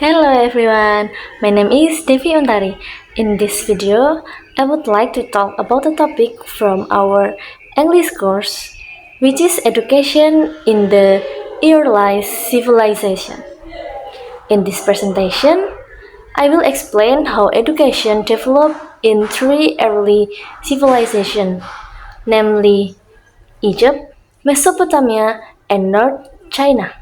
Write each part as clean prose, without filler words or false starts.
Hello everyone, my name is Devi Untari. In this video, I would like to talk about a topic from our English course, which is education in the early civilization. In this presentation, I will explain how education developed in three early civilizations, namely Egypt, Mesopotamia, and North China.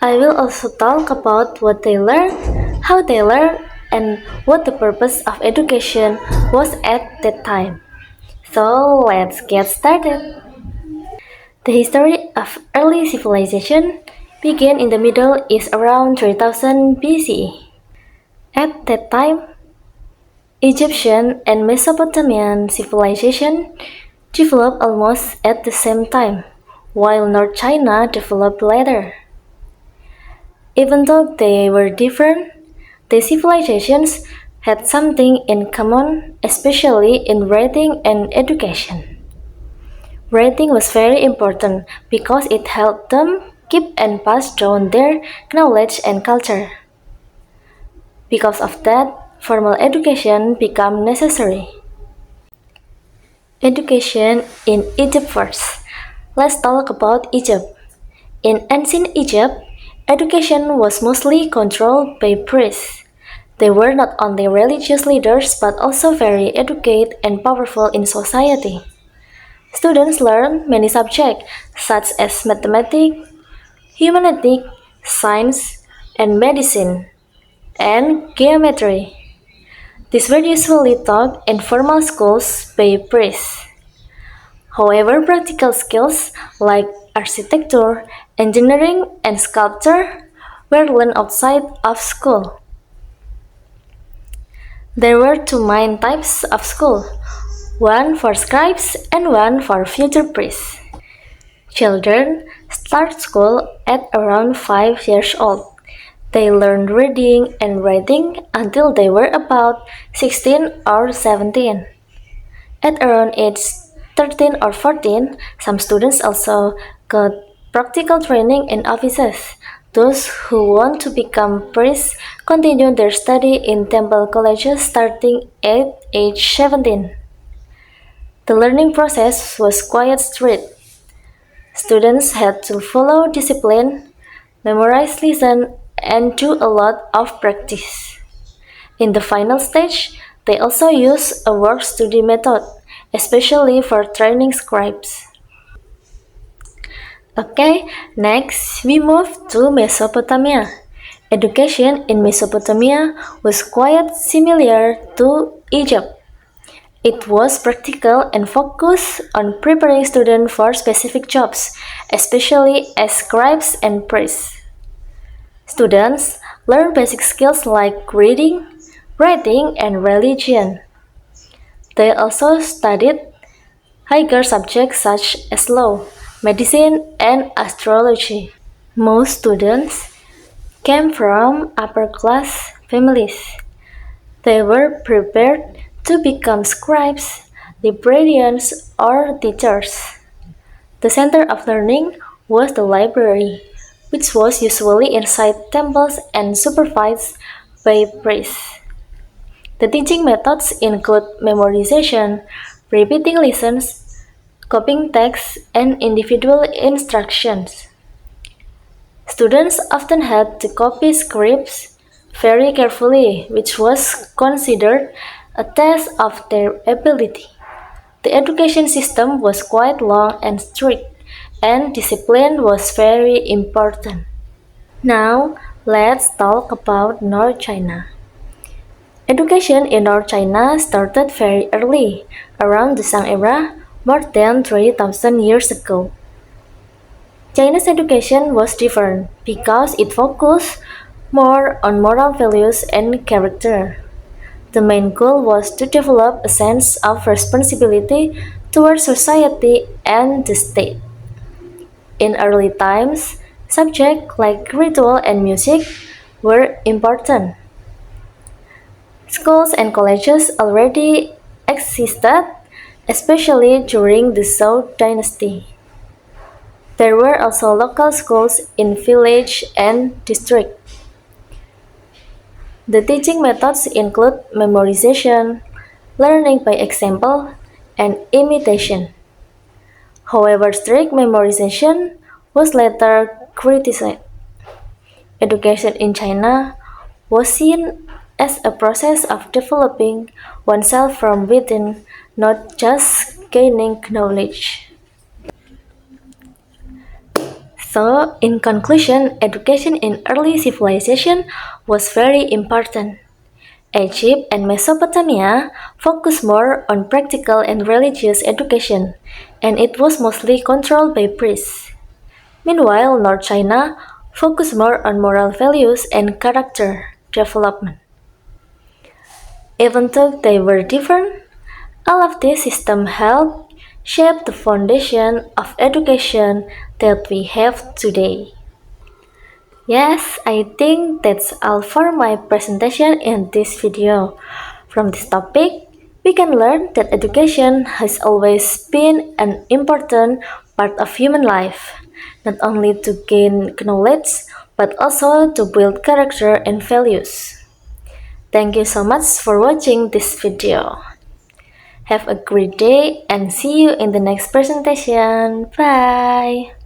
I will also talk about what they learned, how they learned, and what the purpose of education was at that time. So let's get started. The history of early civilization began in the Middle East around 3000 BCE. At that time, Egyptian and Mesopotamian civilization developed almost at the same time, while North China developed later. Even though they were different, the civilizations had something in common, especially in writing and education. Writing was very important because it helped them keep and pass down their knowledge and culture. Because of that, formal education became necessary. Education in Egypt first. Let's talk about Egypt. In ancient Egypt, education was mostly controlled by priests. They were not only religious leaders but also very educated and powerful in society. Students learned many subjects such as mathematics, humanities, science, and medicine, and geometry. These were usually taught in formal schools by priests. However, practical skills like architecture, engineering, and sculpture were learned outside of school. There were two main types of school, one for scribes and one for future priests. Children start school at around 5 years old. They learned reading and writing until they were about 16 or 17. At around age 13 or 14, some students also got practical training in offices. Those who want to become priests continue their study in temple colleges starting at age 17. The learning process was quite strict. Students had to follow discipline, memorize lessons, and do a lot of practice. In the final stage, they also use a work study method, especially for training scribes. Okay, next we move to Mesopotamia. Education in Mesopotamia was quite similar to Egypt. It was practical and focused on preparing students for specific jobs, especially as scribes and priests. Students learn basic skills like reading, writing, and religion. They also studied higher subjects such as law, medicine, and astrology. Most students came from upper class families. They were prepared to become scribes, librarians, or teachers. The center of learning was the library, which was usually inside temples and supervised by priests. The teaching methods include memorization, repeating lessons, copying texts, and individual instructions. Students often had to copy scripts very carefully, which was considered a test of their ability. The education system was quite long and strict, and discipline was very important. Now, let's talk about North China. Education in North China started very early, around the Song era, more than 3,000 years ago. China's education was different because it focused more on moral values and character. The main goal was to develop a sense of responsibility towards society and the state. In early times, subjects like ritual and music were important. Schools and colleges already existed, especially during the Zhou dynasty. There were also local schools in village and district. The teaching methods include memorization, learning by example, and imitation. However, strict memorization was later criticized. Education in China was seen as a process of developing oneself from within, not just gaining knowledge. So, in conclusion, education in early civilization was very important. Egypt and Mesopotamia focused more on practical and religious education, and it was mostly controlled by priests. Meanwhile, North China focused more on moral values and character development. Even though they were different, all of these systems helped shape the foundation of education that we have today. Yes, I think that's all for my presentation in this video. From this topic, we can learn that education has always been an important part of human life, not only to gain knowledge, but also to build character and values. Thank you so much for watching this video. Have a great day and see you in the next presentation. Bye!